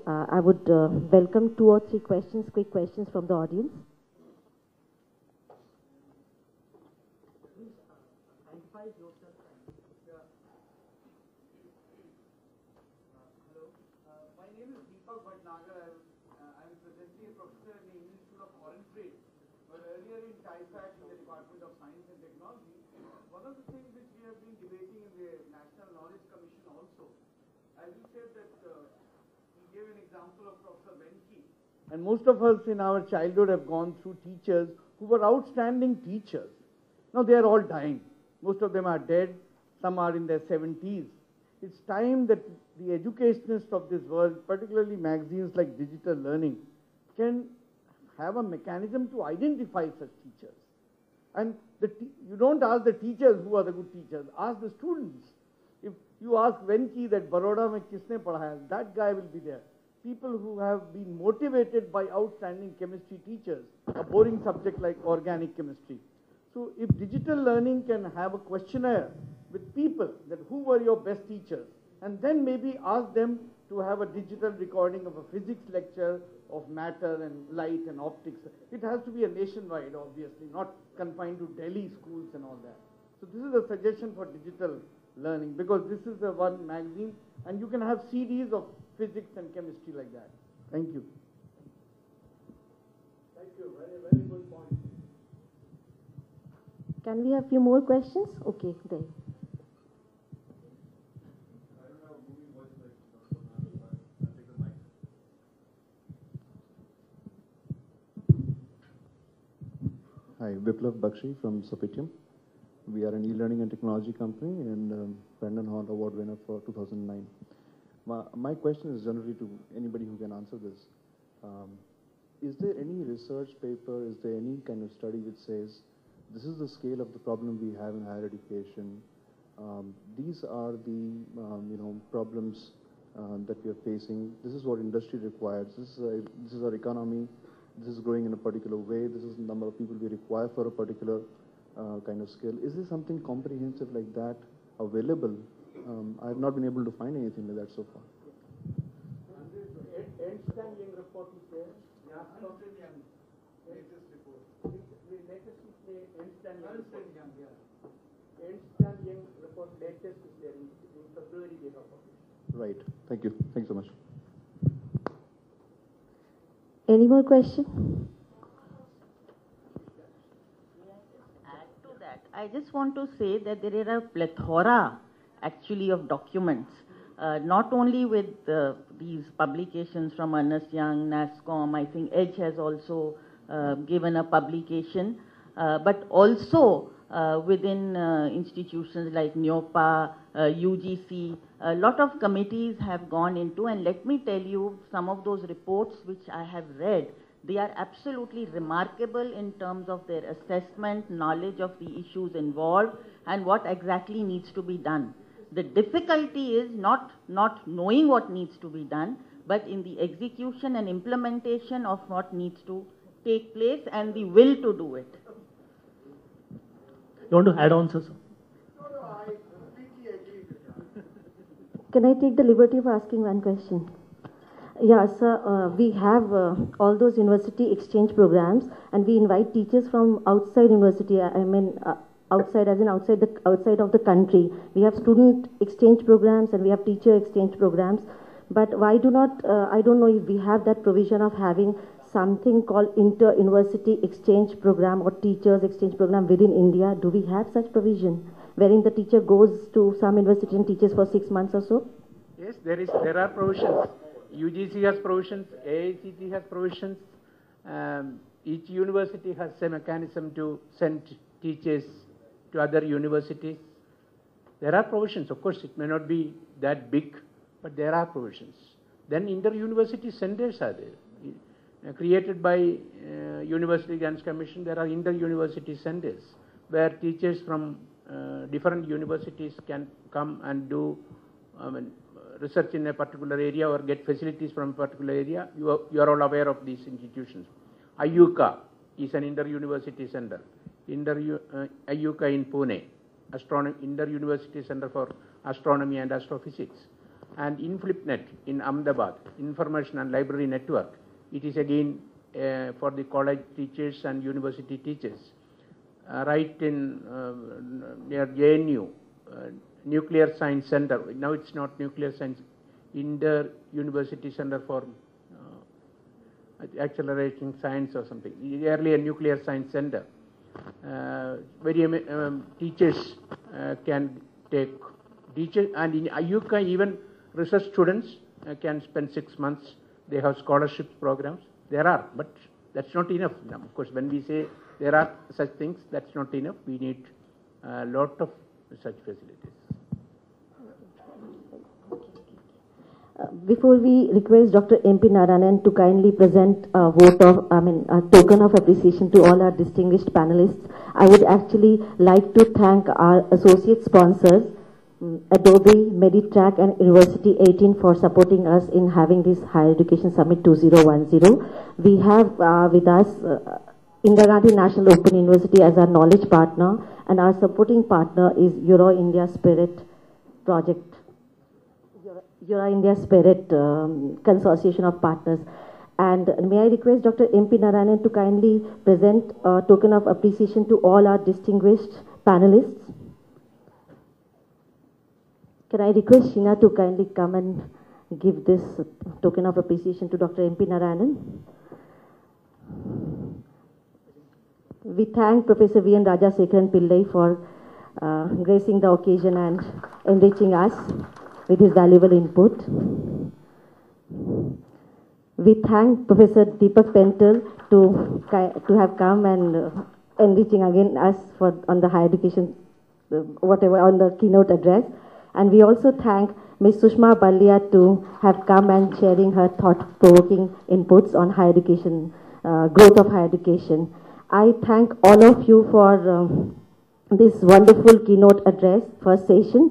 I would welcome 2 or 3 questions, quick questions from the audience. I'm presently a professor in the Indian School of Foreign Trade, but earlier in TIFAC in the Department of Science and Technology. One of the things which we have been debating in the National Knowledge Commission also, as you said that he gave an example of Professor Venki. And most of us in our childhood have gone through teachers who were outstanding teachers. Now they are all dying. Most of them are dead. Some are in their 70s. It's time that the educationists of this world, particularly magazines like Digital Learning, can have a mechanism to identify such teachers. And you don't ask the teachers who are the good teachers, ask the students. If you ask Venki that Baroda mein kisne padhaya, that guy will be there. People who have been motivated by outstanding chemistry teachers, a boring subject like organic chemistry. So if Digital Learning can have a questionnaire with people that who were your best teachers, and then maybe ask them to have a digital recording of a physics lecture of matter and light and optics. It has to be a nationwide, obviously, not confined to Delhi schools and all that. So this is a suggestion for Digital Learning, because this is the one magazine, and you can have CDs of physics and chemistry like that. Thank you. Thank you. Very, very good point. Can we have a few more questions? Okay, there. Hi, Biplav Bakshi from Sopitium. We are an e-learning and technology company and Brendan Hall Award winner for 2009. My question is generally to anybody who can answer this. Is there any research paper, is there any kind of study which says this is the scale of the problem we have in higher education, these are the problems that we are facing, this is what industry requires, this is our economy, this is growing in a particular way, this is the number of people we require for a particular kind of skill. Is there something comprehensive like that available? I have not been able to find anything like that so far. Ernst & Young report is there. Ernst & Young latest report. The latest is the Ernst & Young. Ernst & Young report latest is there in February they have published. Right. Thank you. Thanks so much. Any more questions? Add to that, I just want to say that there are a plethora actually of documents, not only with these publications from Ernst Young, NASSCOM, I think EDGE has also given a publication, but also within institutions like NIOPA, UGC, a lot of committees have gone into, and let me tell you, some of those reports which I have read, they are absolutely remarkable in terms of their assessment, knowledge of the issues involved, and what exactly needs to be done. The difficulty is not knowing what needs to be done, but in the execution and implementation of what needs to take place and the will to do it. You want to add on, sir? No, I completely agree with that. Can I take the liberty of asking one question? Yeah, sir, we have all those university exchange programs, and we invite teachers from outside university, outside as in outside of the country. We have student exchange programs and we have teacher exchange programs. But why do not, I don't know if we have that provision of having something called inter-university exchange program or teachers exchange program within India. Do we have such provision wherein the teacher goes to some university and teaches for 6 months or so? Yes, there are provisions. UGC has provisions, AICT has provisions. Each university has a mechanism to send teachers to other universities. There are provisions. Of course, it may not be that big, but there are provisions. Then inter-university centers are there. Created by University Grants Commission, there are inter-university centers where teachers from different universities can come and do research in a particular area or get facilities from a particular area. You are all aware of these institutions. IUCA is an inter-university center. IUCA in Pune, Inter-University Center for Astronomy and Astrophysics. and InflipNet in Ahmedabad, Information and Library Network. It is again for the college teachers and university teachers. Right in near JNU, Nuclear Science Center. Now it's not Nuclear Science, Inter-University Center for Accelerating Science or something. Earlier Nuclear Science Center. Teachers can take teachers, and in IUCAA even research students can spend 6 months. They have scholarships programs. There are, but that's not enough. Now, of course, when we say there are such things, that's not enough. We need a lot of such facilities. Before we request Dr. M.P. Narayanan to kindly present a token of appreciation to all our distinguished panelists, I would actually like to thank our associate sponsors, Adobe, Meditrack and University 18 for supporting us in having this Higher Education Summit 2010. We have with us Indira Gandhi National Open University as our knowledge partner, and our supporting partner is Euro India Spirit Project. Euro India Spirit Consortium of Partners. And may I request Dr. M.P. Narayanan to kindly present a token of appreciation to all our distinguished panelists. Can I request Sheena to kindly come and give this token of appreciation to Dr. M.P. Narayanan? We thank Professor V.N. Rajasekharan Pillai for gracing the occasion and enriching us with his valuable input. We thank Professor Deepak Pental to have come and enriching again us on the higher education, on the keynote address. And we also thank Ms. Sushma Ballia to have come and sharing her thought-provoking inputs on higher education, growth of higher education. I thank all of you for this wonderful keynote address, first session.